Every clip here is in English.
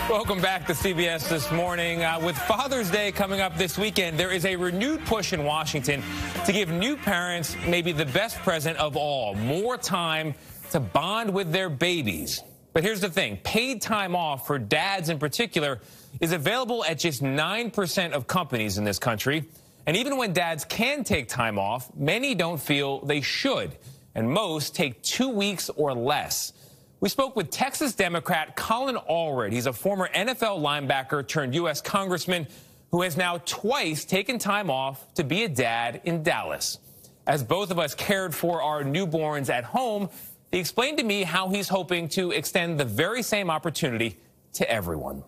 Welcome back to CBS This Morning. With Father's Day coming up this weekend, there is a renewed push in Washington to give new parents maybe the best present of all, more time to bond with their babies. But here's the thing. Paid time off for dads in particular is available at just 9% of companies in this country. And even when dads can take time off, many don't feel they should. And most take 2 weeks or less. We spoke with Texas Democrat Colin Allred. He's a former NFL linebacker turned U.S. congressman who has now twice taken time off to be a dad in Dallas. As both of us cared for our newborns at home, he explained to me how he's hoping to extend the very same opportunity to everyone.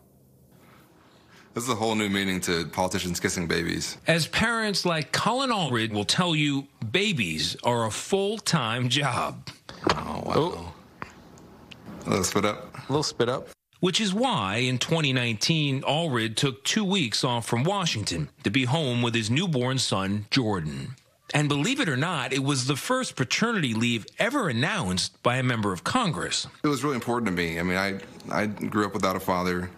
This is a whole new meaning to politicians kissing babies. As parents like Colin Allred will tell you, babies are a full-time job. Oh, wow. Oh. A little spit up. A little spit up. Which is why, in 2019, Allred took 2 weeks off from Washington to be home with his newborn son, Jordan. And believe it or not, it was the first paternity leave ever announced by a member of Congress. It was really important to me. I mean, I grew up without a father.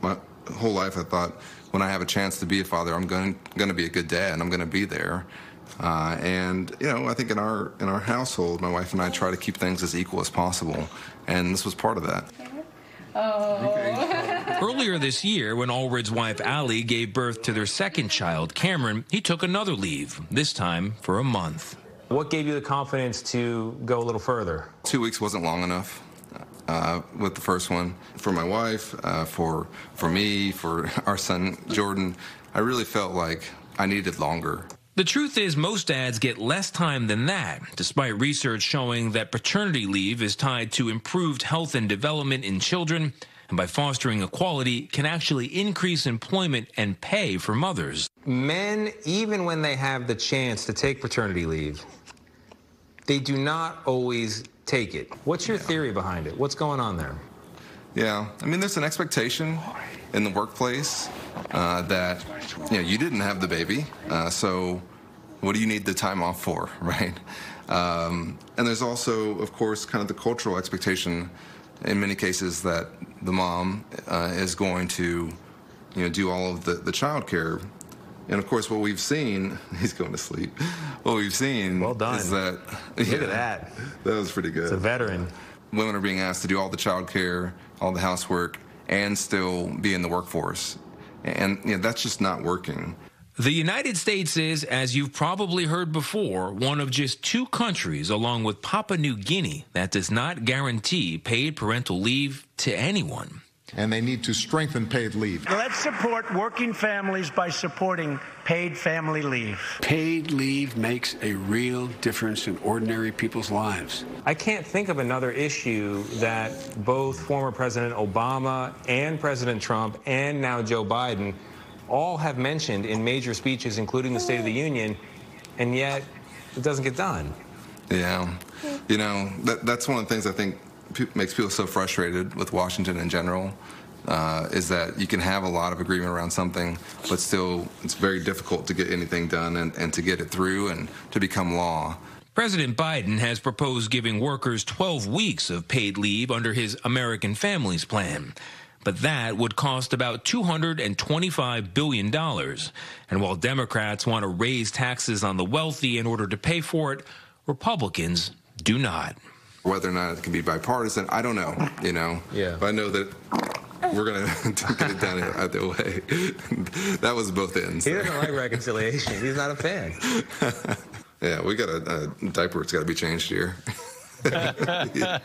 My whole life I thought, when I have a chance to be a father, I'm going to be a good dad, and I'm going to be there. And, you know, I think in our household, my wife and I try to keep things as equal as possible, and this was part of that. Oh. Earlier this year, when Allred's wife, Allie, gave birth to their second child, Cameron, he took another leave, this time for a month. What gave you the confidence to go a little further? 2 weeks wasn't long enough with the first one. For my wife, for me, for our son, Jordan, I really felt like I needed longer. The truth is, most dads get less time than that, despite research showing that paternity leave is tied to improved health and development in children, and by fostering equality, can actually increase employment and pay for mothers. Men, even when they have the chance to take paternity leave, they do not always take it. What's your theory behind it? What's going on there? Yeah, I mean, there's an expectation in the workplace that, you know, you didn't have the baby, so what do you need the time off for, right? And there's also, of course, kind of the cultural expectation in many cases that the mom is going to, you know, do all of the child care. And, of course, what we've seen, he's going to sleep, what we've seen well done. Is that... Look at that. That was pretty good. It's a veteran. Women are being asked to do all the child care, all the housework, and still be in the workforce. And you know, that's just not working. The United States is, as you've probably heard before, one of just 2 countries, along with Papua New Guinea, that does not guarantee paid parental leave to anyone. And they need to strengthen paid leave. Let's support working families by supporting paid family leave. Paid leave makes a real difference in ordinary people's lives. I can't think of another issue that both former President Obama and President Trump and now Joe Biden all have mentioned in major speeches, including the State of the Union, and yet it doesn't get done. Yeah. You know, that's one of the things I think makes people so frustrated with Washington in general, is that you can have a lot of agreement around something, but still it's very difficult to get anything done and to get it through and to become law. President Biden has proposed giving workers 12 weeks of paid leave under his American Families Plan. But that would cost about $225 billion. And while Democrats want to raise taxes on the wealthy in order to pay for it, Republicans do not. Whether or not it can be bipartisan, I don't know, you know. Yeah. But I know that we're going to get it done either way. That was both ends. He doesn't like reconciliation. He's not a fan. Yeah, we got a diaper that's got to be changed here. Yeah.